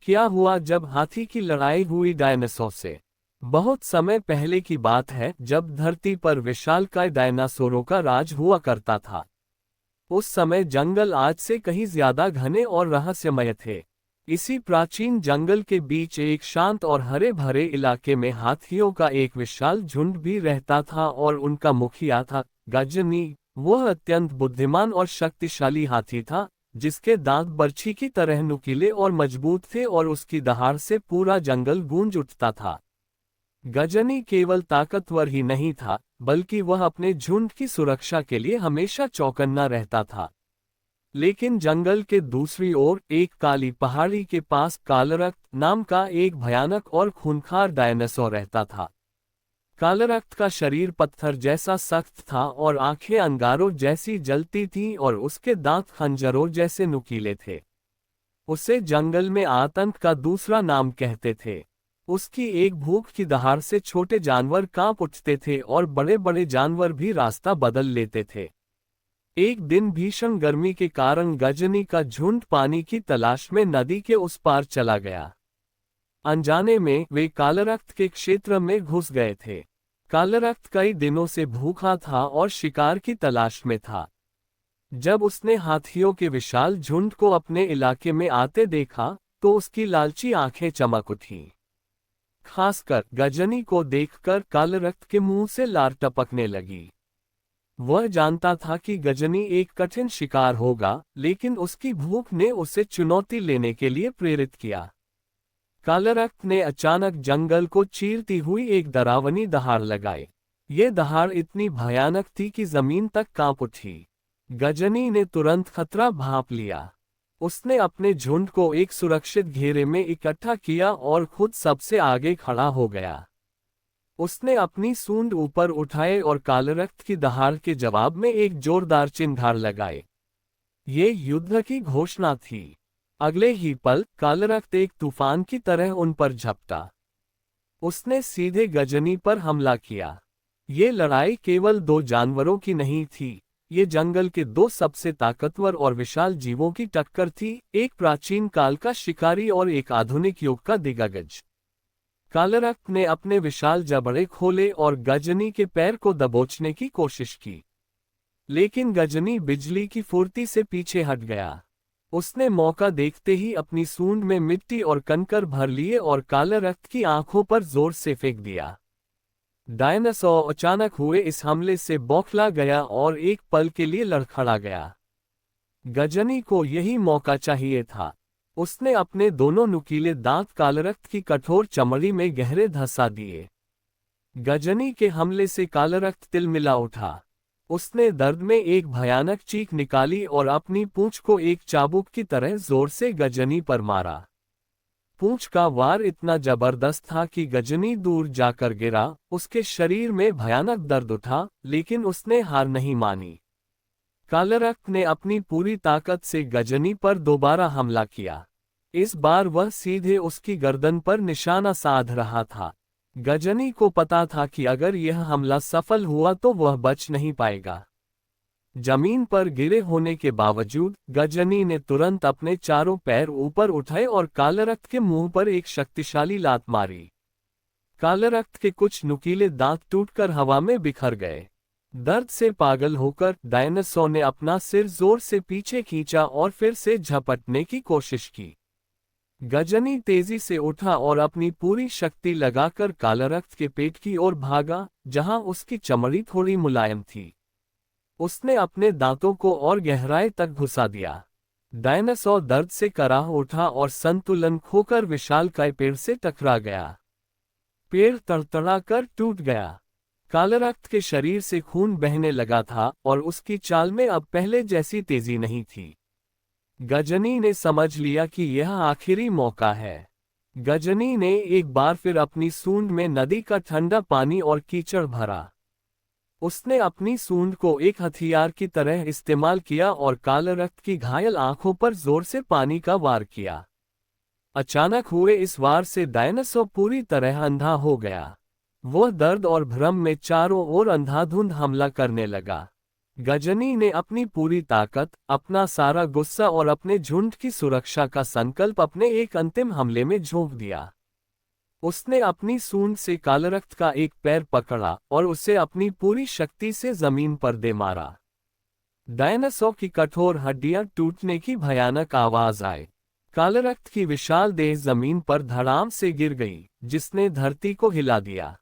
क्या हुआ जब हाथी की लड़ाई हुई डायनासोर से। बहुत समय पहले की बात है जब धरती पर विशालकाय डायनासोरों का राज हुआ करता था। उस समय जंगल आज से कहीं ज्यादा घने और रहस्यमय थे। इसी प्राचीन जंगल के बीच एक शांत और हरे भरे इलाके में हाथियों का एक विशाल झुंड भी रहता था और उनका मुखिया था गजनी। वह अत्यंत बुद्धिमान और शक्तिशाली हाथी था, जिसके दांत बर्छी की तरह नुकीले और मजबूत थे और उसकी दहाड़ से पूरा जंगल गूंज उठता था। गजनी केवल ताकतवर ही नहीं था, बल्कि वह अपने झुंड की सुरक्षा के लिए हमेशा चौकन्ना रहता था। लेकिन जंगल के दूसरी ओर एक काली पहाड़ी के पास कालरक्त नाम का एक भयानक और खूंखार डायनासोर रहता था। कालरक्त का शरीर पत्थर जैसा सख्त था और आंखें अंगारों जैसी जलती थीं और उसके दांत खंजरों जैसे नुकीले थे। उसे जंगल में आतंक का दूसरा नाम कहते थे। उसकी एक भूख की दहाड़ से छोटे जानवर कांप उठते थे और बड़े बड़े जानवर भी रास्ता बदल लेते थे। एक दिन भीषण गर्मी के कारण गजनी का झुंड पानी की तलाश में नदी के उस पार चला गया। अनजाने में वे कालरक्त के क्षेत्र में घुस गए थे। कालरक्त कई दिनों से भूखा था और शिकार की तलाश में था। जब उसने हाथियों के विशाल झुंड को अपने इलाके में आते देखा तो उसकी लालची आंखें चमक उठीं। खासकर गजनी को देखकर कालरक्त के मुंह से लार टपकने लगी। वह जानता था कि गजनी एक कठिन शिकार होगा, लेकिन उसकी भूख ने उसे चुनौती लेने के लिए प्रेरित किया। कालरक्त ने अचानक जंगल को चीरती हुई एक डरावनी दहाड़ लगाई। ये दहाड़ इतनी भयानक थी कि जमीन तक कांप उठी। गजनी ने तुरंत खतरा भांप लिया। उसने अपने झुंड को एक सुरक्षित घेरे में इकट्ठा किया और खुद सबसे आगे खड़ा हो गया। उसने अपनी सूंड ऊपर उठाए और कालरक्त की दहाड़ के जवाब में एक जोरदार चिन्हार लगाए। ये युद्ध की घोषणा थी। अगले ही पल कालरक्त एक तूफान की तरह उन पर झपटा। उसने सीधे गजनी पर हमला किया। ये लड़ाई केवल दो जानवरों की नहीं थी, ये जंगल के दो सबसे ताकतवर और विशाल जीवों की टक्कर थी, एक प्राचीन काल का शिकारी और एक आधुनिक युग का दिग्गज। कालरक्त ने अपने विशाल जबड़े खोले और गजनी के पैर को दबोचने की कोशिश की, लेकिन गजनी बिजली की फुर्ती से पीछे हट गया। उसने मौका देखते ही अपनी सूंड में मिट्टी और कंकर भर लिए और कालरक्त की आंखों पर जोर से फेंक दिया। डायनासोर अचानक हुए इस हमले से बौखला गया और एक पल के लिए लड़खड़ा गया। गजनी को यही मौका चाहिए था। उसने अपने दोनों नुकीले दांत कालरक्त की कठोर चमड़ी में गहरे धंसा दिए। गजनी के हमले से कालरक्त तिलमिला उठा। उसने दर्द में एक भयानक चीख निकाली और अपनी पूंछ को एक चाबुक की तरह जोर से गजनी पर मारा। पूंछ का वार इतना जबरदस्त था कि गजनी दूर जाकर गिरा। उसके शरीर में भयानक दर्द उठा, लेकिन उसने हार नहीं मानी। कालरक्त ने अपनी पूरी ताकत से गजनी पर दोबारा हमला किया। इस बार वह सीधे उसकी गर्दन पर निशाना साध रहा था। गजनी को पता था कि अगर यह हमला सफल हुआ तो वह बच नहीं पाएगा। जमीन पर गिरे होने के बावजूद गजनी ने तुरंत अपने चारों पैर ऊपर उठाए और कालरक्त के मुंह पर एक शक्तिशाली लात मारी। कालरक्त के कुछ नुकीले दांत टूटकर हवा में बिखर गए। दर्द से पागल होकर डायनासोर ने अपना सिर जोर से पीछे खींचा और फिर से झपटने की कोशिश की। गजनी तेजी से उठा और अपनी पूरी शक्ति लगाकर कालरक्त के पेट की ओर भागा, जहां उसकी चमड़ी थोड़ी मुलायम थी। उसने अपने दांतों को और गहराई तक घुसा दिया। डायनासोर दर्द से कराह उठा और संतुलन खोकर विशालकाय पेड़ से टकरा गया। पेड़ तड़तड़ाकर टूट गया। कालरक्त के शरीर से खून बहने लगा था और उसकी चाल में अब पहले जैसी तेजी नहीं थी। गजनी ने समझ लिया कि यह आखिरी मौका है। गजनी ने एक बार फिर अपनी सूंड में नदी का ठंडा पानी और कीचड़ भरा। उसने अपनी सूंड को एक हथियार की तरह इस्तेमाल किया और कालरक्त की घायल आंखों पर जोर से पानी का वार किया। अचानक हुए इस वार से डायनासोर पूरी तरह अंधा हो गया। वह दर्द और भ्रम में चारों ओर अंधाधुंध हमला करने लगा। गजनी ने अपनी पूरी ताकत, अपना सारा गुस्सा और अपने झुंड की सुरक्षा का संकल्प अपने एक अंतिम हमले में झोंक दिया। उसने अपनी सूंड से कालरक्त का एक पैर पकड़ा और उसे अपनी पूरी शक्ति से जमीन पर दे मारा। डायनासोर की कठोर हड्डियां टूटने की भयानक आवाज आई। कालरक्त की विशाल देह जमीन पर धड़ाम से गिर गई, जिसने धरती को हिला दिया।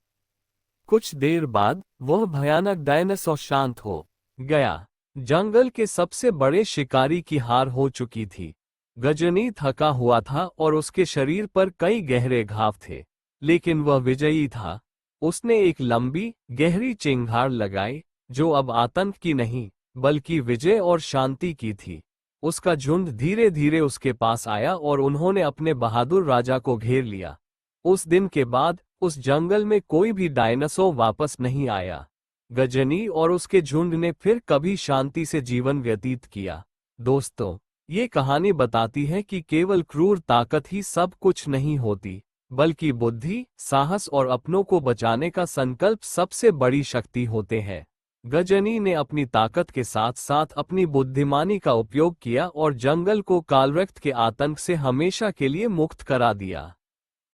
कुछ देर बाद वह भयानक डायनासोर शांत हो गया। जंगल के सबसे बड़े शिकारी की हार हो चुकी थी। गजनी थका हुआ था और उसके शरीर पर कई गहरे घाव थे, लेकिन वह विजयी था। उसने एक लंबी, गहरी चिंगार लगाई, जो अब आतंक की नहीं, बल्कि विजय और शांति की थी। उसका झुंड धीरे धीरे उसके पास आया और उन्होंने अपने बहादुर राजा को घेर लिया। उस दिन के बाद उस जंगल में कोई भी डायनासोर वापस नहीं आया। गजनी और उसके झुंड ने फिर कभी शांति से जीवन व्यतीत किया। दोस्तों, ये कहानी बताती है कि केवल क्रूर ताकत ही सब कुछ नहीं होती, बल्कि बुद्धि, साहस और अपनों को बचाने का संकल्प सबसे बड़ी शक्ति होते हैं। गजनी ने अपनी ताकत के साथ साथ अपनी बुद्धिमानी का उपयोग किया और जंगल को कालरक्त के आतंक से हमेशा के लिए मुक्त करा दिया।